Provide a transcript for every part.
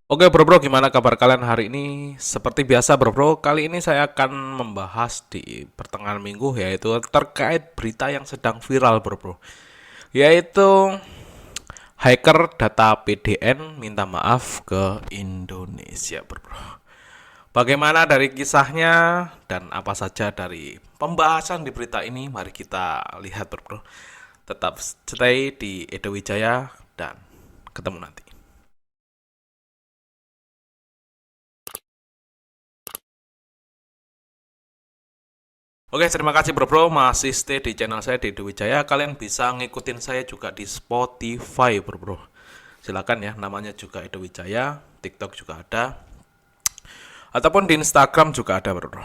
Oke bro bro, gimana kabar kalian hari ini? Seperti biasa bro bro, kali ini saya akan membahas di pertengahan minggu yaitu terkait berita yang sedang viral bro bro. Yaitu hacker data PDN minta maaf ke Indonesia bro bro. Bagaimana dari kisahnya dan apa saja dari pembahasan di berita ini? Mari kita lihat bro bro. Tetap stay di Edo Wijaya dan ketemu nanti. Oke, terima kasih bro bro masih stay di channel saya di Dewi Jaya. Kalian bisa ngikutin saya juga di Spotify bro bro. Silakan ya, namanya juga Edo Wijaya, TikTok juga ada, ataupun di Instagram juga ada bro bro.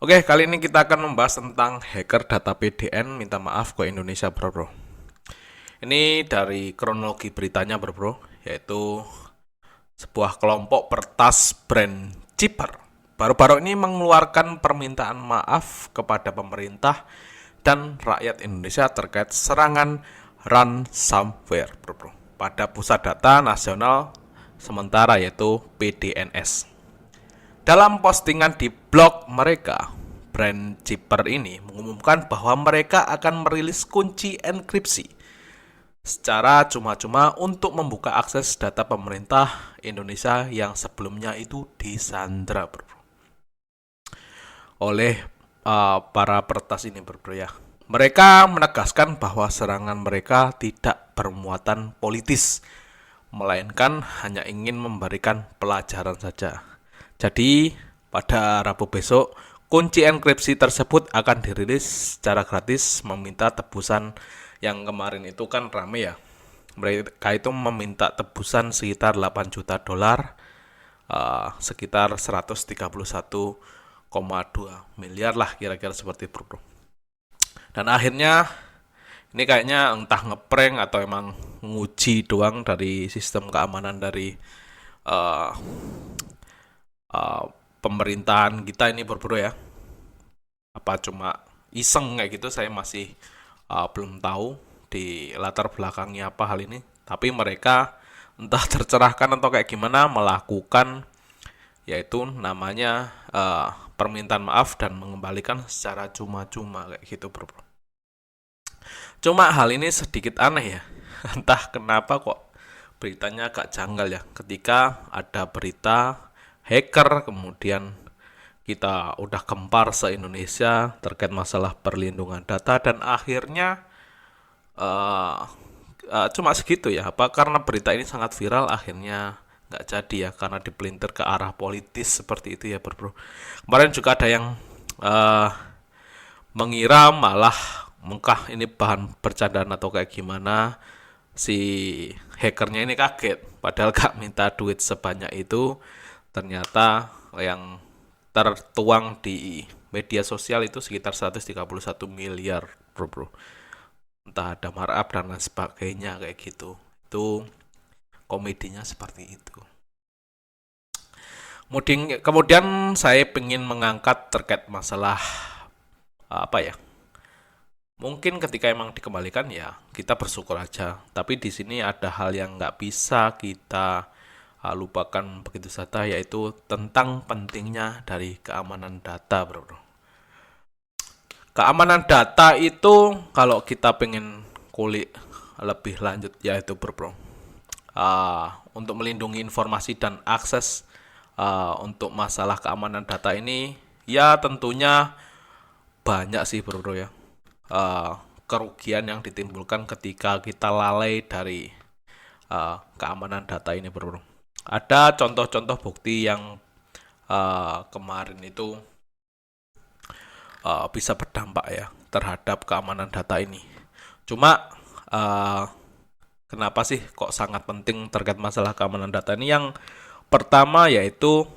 Oke, kali ini kita akan membahas tentang hacker data PDN minta maaf ke Indonesia bro bro. Ini dari kronologi beritanya bro bro, yaitu sebuah kelompok pertas brand Chipper baru-baru ini mengeluarkan permintaan maaf kepada pemerintah dan rakyat Indonesia terkait serangan ransomware bro, bro, pada pusat data nasional sementara yaitu PDNS. Dalam postingan di blog mereka, brand Chipper ini mengumumkan bahwa mereka akan merilis kunci enkripsi secara cuma-cuma untuk membuka akses data pemerintah Indonesia yang sebelumnya itu disandra bro, oleh para peretas ini bro ya. Mereka menegaskan bahwa serangan mereka tidak bermuatan politis, melainkan hanya ingin memberikan pelajaran saja. Jadi, pada Rabu besok, kunci enkripsi tersebut akan dirilis secara gratis meminta tebusan yang kemarin itu kan rame ya. Mereka itu meminta tebusan sekitar 8 juta dolar, sekitar 131,2 miliar lah kira-kira seperti itu. Dan akhirnya ini kayaknya entah ngeprank atau emang nguji doang dari sistem keamanan dari uh, uh, pemerintahan kita ini bro ya. Apa cuma iseng kayak gitu, saya masih belum tahu di latar belakangnya apa hal ini. Tapi mereka entah tercerahkan atau kayak gimana melakukan yaitu namanya permintaan maaf dan mengembalikan secara cuma-cuma kayak gitu bro. Cuma hal ini sedikit aneh ya. Entah kenapa kok beritanya agak janggal ya. Ketika ada berita hacker kemudian kita udah gempar se-Indonesia terkait masalah perlindungan data dan akhirnya uh, cuma segitu ya. Apa karena berita ini sangat viral akhirnya nggak jadi ya karena dipelintir ke arah politis seperti itu ya bro. Kemarin juga ada yang uh, mengira malah mengkah ini bahan bercandaan atau kayak gimana, si hackernya ini kaget padahal gak minta duit sebanyak itu, ternyata yang tertuang di media sosial itu sekitar 131 miliar bro. Entah ada markup dan lain sebagainya kayak gitu. Itu komedinya seperti itu. Kemudian saya ingin mengangkat terkait masalah apa ya? Mungkin ketika emang dikembalikan ya kita bersyukur aja. Tapi di sini ada hal yang nggak bisa kita lupakan begitu saja, yaitu tentang pentingnya dari keamanan data, bro. Keamanan data itu kalau kita pengen kulik lebih lanjut yaitu bro, untuk melindungi informasi dan akses untuk masalah keamanan data ini ya tentunya banyak sih bro ya. Kerugian yang ditimbulkan ketika kita lalai dari keamanan data ini bro. Ada contoh-contoh bukti yang kemarin itu bisa berdampak ya terhadap keamanan data ini. Cuma kenapa sih kok sangat penting terkait masalah keamanan data ini? Yang pertama yaitu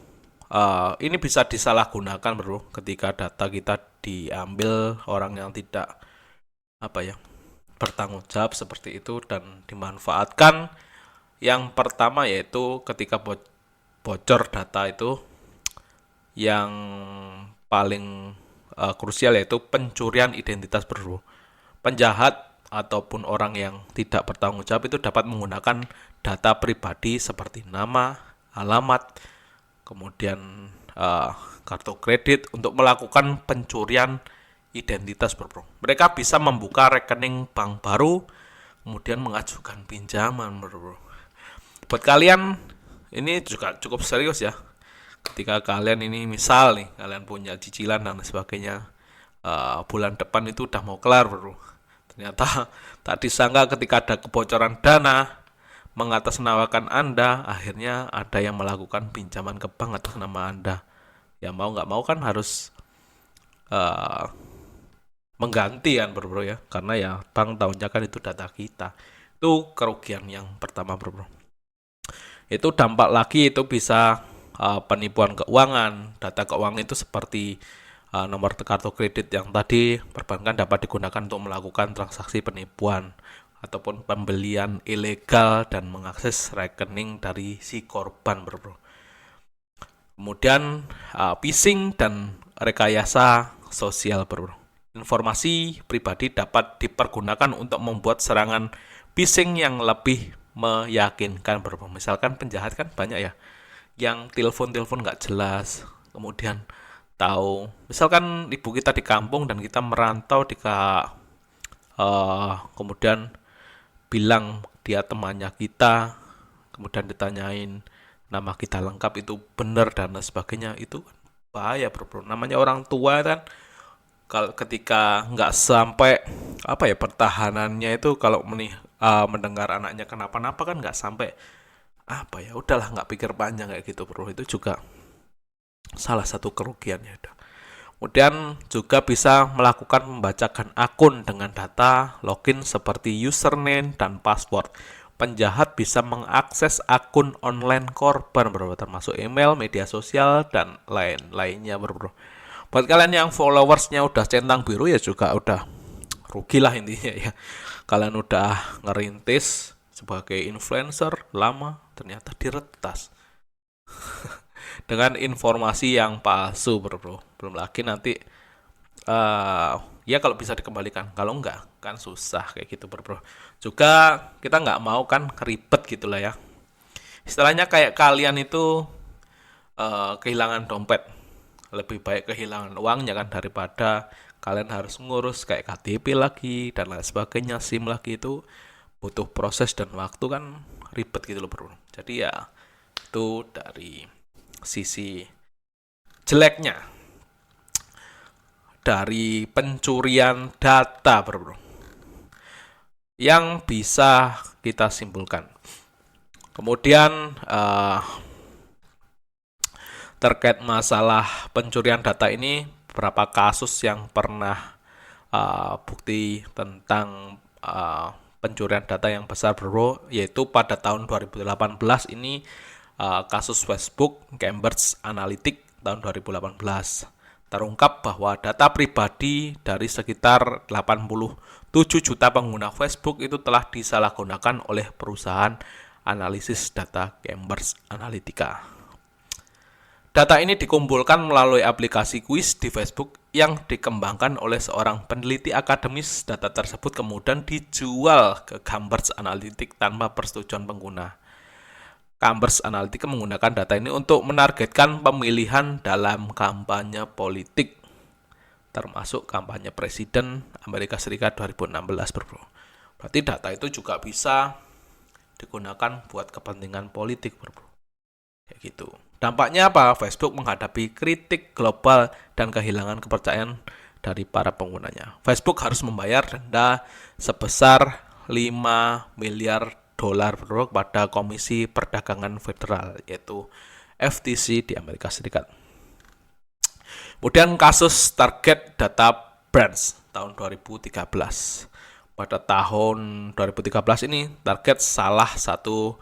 ini bisa disalahgunakan bro ketika data kita diambil orang yang tidak bertanggung jawab seperti itu dan dimanfaatkan. Yang pertama yaitu ketika bocor data itu yang paling krusial yaitu pencurian identitas bro. Penjahat ataupun orang yang tidak bertanggung jawab itu dapat menggunakan data pribadi seperti nama, alamat, kemudian kartu kredit untuk melakukan pencurian identitas, bro. Mereka bisa membuka rekening bank baru, kemudian mengajukan pinjaman, bro. Buat kalian ini juga cukup serius ya. Ketika kalian ini misal nih kalian punya cicilan dan sebagainya, bulan depan itu udah mau kelar, bro. Ternyata tak disangka ketika ada kebocoran dana mengatasnamakan Anda, akhirnya ada yang melakukan pinjaman ke bank atas nama Anda. Ya mau nggak mau kan harus uh, mengganti kan, bro ya, karena ya bank tahunya kan itu data kita. Itu kerugian yang pertama, bro. Itu dampak lagi itu bisa penipuan keuangan. Data keuangan itu seperti nomor kartu kredit yang tadi, perbankan dapat digunakan untuk melakukan transaksi penipuan ataupun pembelian ilegal dan mengakses rekening dari si korban, bro. Kemudian phishing dan rekayasa sosial, bro. Informasi pribadi dapat dipergunakan untuk membuat serangan phishing yang lebih meyakinkan, bro. Misalkan penjahat kan banyak ya yang telepon-telepon nggak jelas, kemudian tahu misalkan ibu kita di kampung dan kita merantau kemudian bilang dia temannya kita, kemudian ditanyain nama kita lengkap itu benar dan sebagainya, itu bahaya, bro. Namanya orang tua kan, kalau ketika nggak sampai pertahanannya itu kalau mendengar anaknya kenapa-napa kan nggak sampai udahlah nggak pikir panjang kayak gitu, bro. Itu juga salah satu kerugiannya. Kemudian juga bisa melakukan membacakan akun dengan data login seperti username dan password. Penjahat bisa mengakses akun online korban, bro, termasuk email, media sosial, dan lain-lainnya, bro. Buat kalian yang followersnya udah centang biru ya juga udah rugi lah intinya ya. Kalian udah ngerintis sebagai influencer lama, ternyata diretas dengan informasi yang palsu, bro. Belum lagi nanti ya kalau bisa dikembalikan, kalau enggak kan susah kayak gitu, bro. Juga kita nggak mau kan ribet gitulah ya. Istilahnya kayak kalian itu kehilangan dompet, lebih baik kehilangan uangnya kan daripada kalian harus ngurus kayak KTP lagi dan lain sebagainya, SIM lagi. Itu butuh proses dan waktu kan, ribet gitu loh, bro. Jadi ya itu dari sisi jeleknya dari pencurian data, bro, yang bisa kita simpulkan. Kemudian terkait masalah pencurian data ini, beberapa kasus yang pernah bukti tentang pencurian data yang besar, bro, yaitu pada tahun 2018 ini kasus Facebook Cambridge Analytica tahun 2018 terungkap bahwa data pribadi dari sekitar 87 juta pengguna Facebook itu telah disalahgunakan oleh perusahaan analisis data Cambridge Analytica. Data ini dikumpulkan melalui aplikasi kuis di Facebook yang dikembangkan oleh seorang peneliti akademis. Data tersebut kemudian dijual ke Cambridge Analytica tanpa persetujuan pengguna. Cambridge Analytica menggunakan data ini untuk menargetkan pemilihan dalam kampanye politik, termasuk kampanye Presiden Amerika Serikat 2016, bro. Berarti data itu juga bisa digunakan buat kepentingan politik, bro. Kayak gitu. Dampaknya apa? Facebook menghadapi kritik global dan kehilangan kepercayaan dari para penggunanya. Facebook harus membayar denda sebesar 5 miliar dolar, bro, pada Komisi Perdagangan Federal, yaitu FTC di Amerika Serikat. Kemudian kasus target data brands tahun 2013. Pada tahun 2013 ini, target salah satu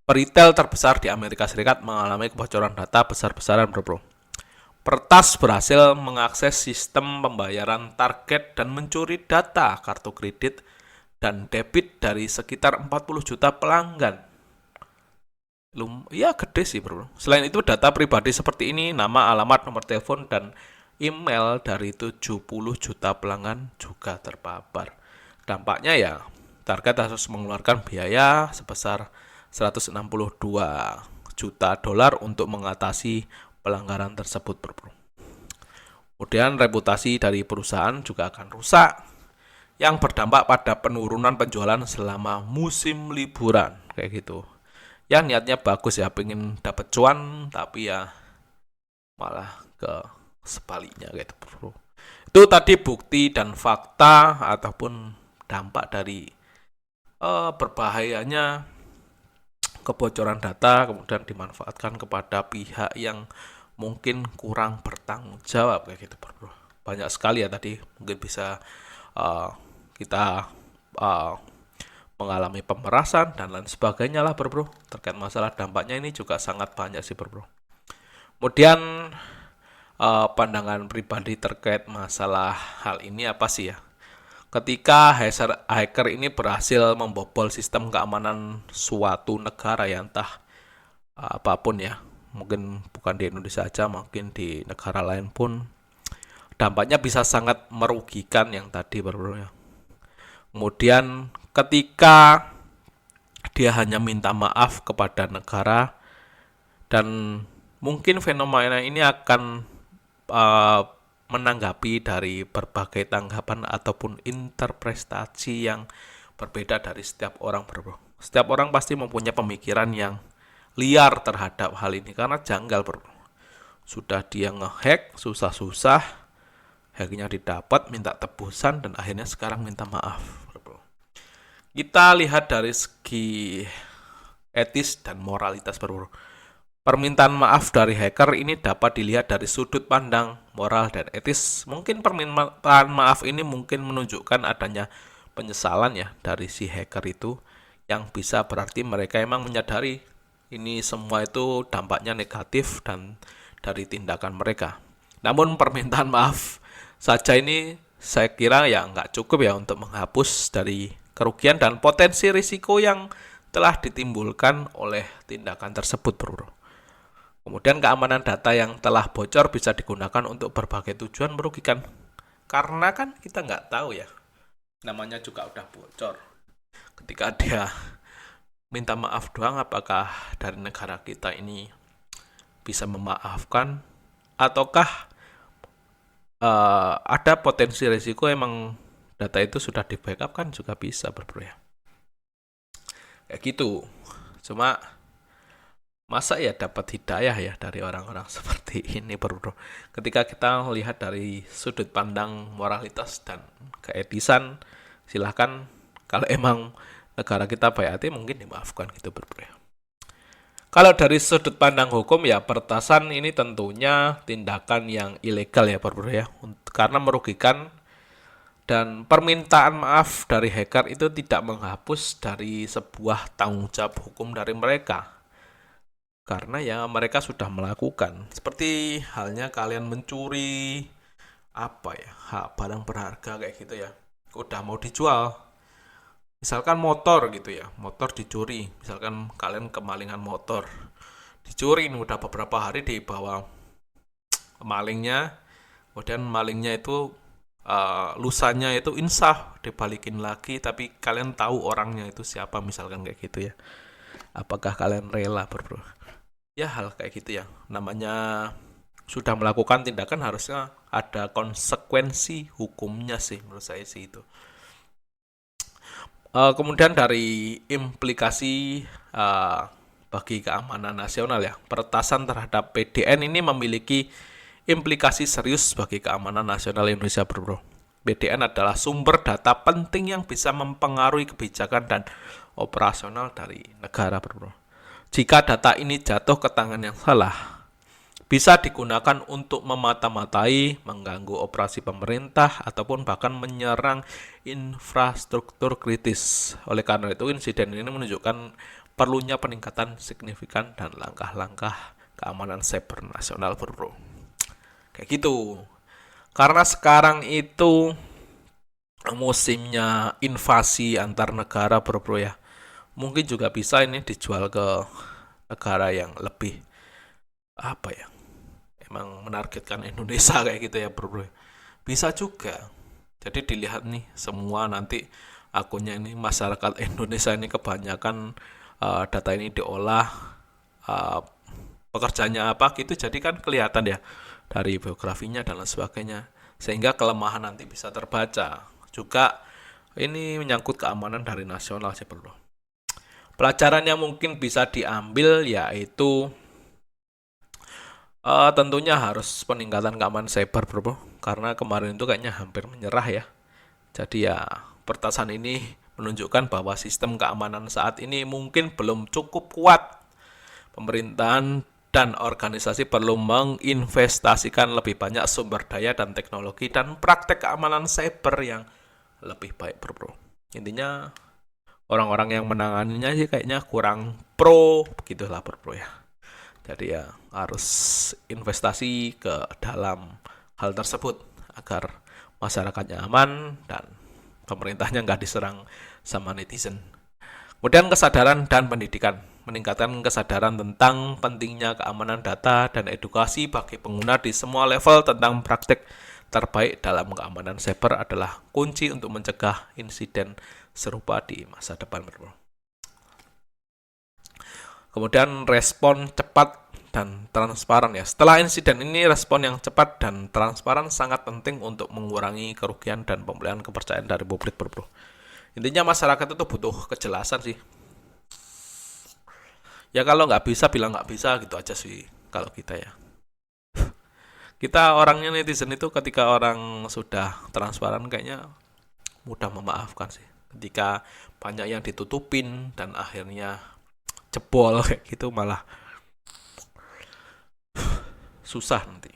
retail terbesar di Amerika Serikat mengalami kebocoran data besar-besaran, bro. Pertas berhasil mengakses sistem pembayaran target dan mencuri data kartu kredit dan debit dari sekitar 40 juta pelanggan. Ya gede sih, bro. Selain itu, data pribadi seperti ini, nama, alamat, nomor telepon, dan email dari 70 juta pelanggan juga terpapar. Dampaknya ya, target harus mengeluarkan biaya sebesar 162 juta dolar untuk mengatasi pelanggaran tersebut, bro. Kemudian reputasi dari perusahaan juga akan rusak, yang berdampak pada penurunan penjualan selama musim liburan, kayak gitu. Ya niatnya bagus ya, pengen dapat cuan, tapi ya malah ke sebaliknya gitu, bro. Itu tadi bukti dan fakta ataupun dampak dari berbahayanya kebocoran data kemudian dimanfaatkan kepada pihak yang mungkin kurang bertanggung jawab, kayak gitu, bro. Banyak sekali ya tadi, mungkin bisa kita mengalami pemerasan dan lain sebagainya lah, bro. Terkait masalah dampaknya ini juga sangat banyak sih, bro. Kemudian pandangan pribadi terkait masalah hal ini apa sih ya? Ketika hacker ini berhasil membobol sistem keamanan suatu negara ya, entah apapun ya, mungkin bukan di Indonesia aja, mungkin di negara lain pun, dampaknya bisa sangat merugikan yang tadi, bro ya. Kemudian ketika dia hanya minta maaf kepada negara, dan mungkin fenomena ini akan menanggapi dari berbagai tanggapan ataupun interpretasi yang berbeda dari setiap orang, bro. Setiap orang pasti mempunyai pemikiran yang liar terhadap hal ini karena janggal, bro. Sudah dia ngehack susah-susah, hacknya didapat, minta tebusan, dan akhirnya sekarang minta maaf, bro. Kita lihat dari segi etis dan moralitas, bro. Permintaan maaf dari hacker ini dapat dilihat dari sudut pandang moral dan etis. Mungkin permintaan maaf ini mungkin menunjukkan adanya penyesalan ya dari si hacker itu, yang bisa berarti mereka emang menyadari ini semua itu dampaknya negatif dan dari tindakan mereka. Namun permintaan maaf saja ini saya kira ya nggak cukup ya untuk menghapus dari kerugian dan potensi risiko yang telah ditimbulkan oleh tindakan tersebut, bro. Kemudian keamanan data yang telah bocor bisa digunakan untuk berbagai tujuan merugikan. Karena kan kita nggak tahu ya, namanya juga udah bocor. Ketika dia minta maaf doang, apakah dari negara kita ini bisa memaafkan, ataukah ada potensi risiko emang data itu sudah di backup, kan juga bisa, bro ya. Kayak gitu. Cuma masa ya dapat hidayah ya dari orang-orang seperti ini, bro. Ketika kita melihat dari sudut pandang moralitas dan keetisan, silahkan, kalau emang negara kita baik hati mungkin dimaafkan gitu, bro. Kalau dari sudut pandang hukum ya, peretasan ini tentunya tindakan yang ilegal ya, bro ya, karena merugikan, dan permintaan maaf dari hacker itu tidak menghapus dari sebuah tanggung jawab hukum dari mereka. Karena ya mereka sudah melakukan. Seperti halnya kalian mencuri barang berharga kayak gitu ya. Udah mau dijual. Misalkan motor gitu ya. Motor dicuri. Misalkan kalian kemalingan motor. Dicuri, udah beberapa hari dibawa malingnya. Kemudian malingnya itu lusanya itu insaf dibalikin lagi, tapi kalian tahu orangnya itu siapa, misalkan kayak gitu ya. Apakah kalian rela, bro? Ya hal kayak gitu ya, namanya sudah melakukan tindakan harusnya ada konsekuensi hukumnya sih, menurut saya sih itu. Kemudian dari implikasi bagi keamanan nasional ya, peretasan terhadap PDN ini memiliki implikasi serius bagi keamanan nasional Indonesia, bro. PDN adalah sumber data penting yang bisa mempengaruhi kebijakan dan operasional dari negara, bro. Jika data ini jatuh ke tangan yang salah, bisa digunakan untuk memata-matai, mengganggu operasi pemerintah, ataupun bahkan menyerang infrastruktur kritis. Oleh karena itu, insiden ini menunjukkan perlunya peningkatan signifikan dan langkah-langkah keamanan cyber nasional, bro. Kayak gitu. Karena sekarang itu musimnya invasi antar negara, bro ya. Mungkin juga bisa ini dijual ke negara yang lebih emang menargetkan Indonesia kayak gitu ya, bro. Bisa juga. Jadi dilihat nih semua nanti akunnya ini masyarakat Indonesia ini kebanyakan data ini diolah, uh, pekerjaannya apa gitu, jadi kan kelihatan ya dari biografinya dan lain sebagainya, sehingga kelemahan nanti bisa terbaca. Juga ini menyangkut keamanan dari nasional sih bro. Pelajaran yang mungkin bisa diambil yaitu tentunya harus peningkatan keamanan cyber bro, karena kemarin itu kayaknya hampir menyerah ya. Jadi ya pertasan ini menunjukkan bahwa sistem keamanan saat ini mungkin belum cukup kuat. Pemerintahan dan organisasi perlu menginvestasikan lebih banyak sumber daya dan teknologi dan praktek keamanan cyber yang lebih baik bro. Intinya orang-orang yang menanganinya sih kayaknya kurang pro begitulah bro ya. Jadi ya harus investasi ke dalam hal tersebut agar masyarakatnya aman dan pemerintahnya nggak diserang sama netizen. Kemudian kesadaran dan pendidikan, meningkatkan kesadaran tentang pentingnya keamanan data dan edukasi bagi pengguna di semua level tentang praktik terbaik dalam keamanan cyber adalah kunci untuk mencegah insiden serupa di masa depan. Kemudian respon cepat dan transparan ya. Setelah insiden ini, respon yang cepat dan transparan sangat penting untuk mengurangi kerugian dan pemulihan kepercayaan dari publik bro. Intinya masyarakat itu butuh kejelasan sih. Ya kalau nggak bisa bilang nggak bisa gitu aja sih kalau kita ya. Kita orangnya netizen itu ketika orang sudah transparan kayaknya mudah memaafkan sih. Ketika banyak yang ditutupin dan akhirnya jebol kayak gitu malah susah nanti.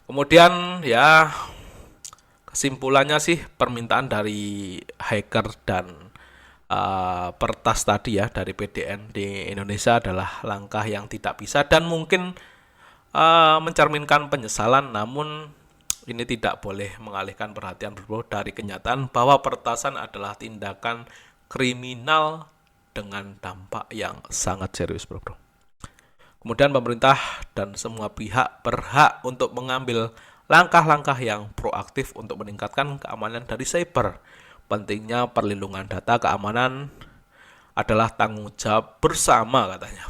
Kemudian ya kesimpulannya sih permintaan dari hacker dan pertas tadi ya dari PDN di Indonesia adalah langkah yang tidak bisa dan mungkin mencerminkan penyesalan, namun ini tidak boleh mengalihkan perhatian bro dari kenyataan bahwa pertasan adalah tindakan kriminal dengan dampak yang sangat serius bro. Kemudian pemerintah dan semua pihak berhak untuk mengambil langkah-langkah yang proaktif untuk meningkatkan keamanan dari cyber. Pentingnya perlindungan data keamanan adalah tanggung jawab bersama katanya.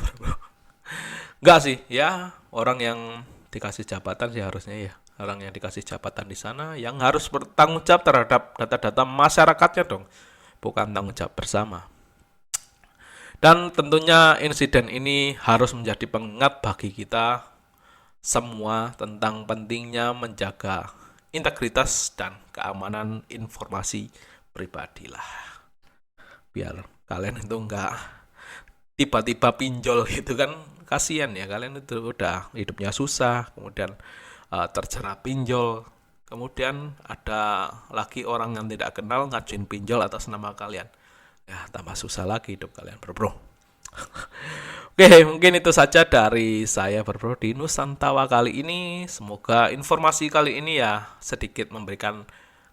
Enggak sih, ya orang yang dikasih jabatan sih harusnya ya. Orang yang dikasih jabatan di sana yang harus bertanggung jawab terhadap data-data masyarakatnya dong. Bukan tanggung jawab bersama. Dan tentunya insiden ini harus menjadi pengingat bagi kita semua tentang pentingnya menjaga integritas dan keamanan informasi pribadi lah. Biar kalian itu enggak tiba-tiba pinjol gitu kan, kasihan ya, kalian itu udah hidupnya susah, kemudian terjerat pinjol, kemudian ada lagi orang yang tidak kenal ngajuin pinjol atas nama kalian. Ya, tambah susah lagi hidup kalian bro. Oke, mungkin itu saja dari saya bro di Nusantawa kali ini. Semoga informasi kali ini ya sedikit memberikan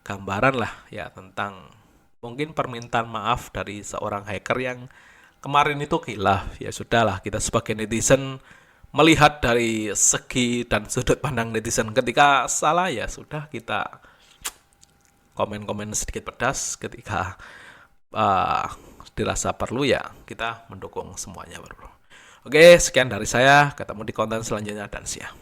gambaran lah ya tentang mungkin permintaan maaf dari seorang hacker yang kemarin itu khilaf. Ya sudahlah, kita sebagai netizen melihat dari segi dan sudut pandang netizen. Ketika salah ya sudah, kita komen-komen sedikit pedas. Ketika dirasa perlu ya kita mendukung semuanya bro. Oke, sekian dari saya, ketemu di konten selanjutnya dan siap.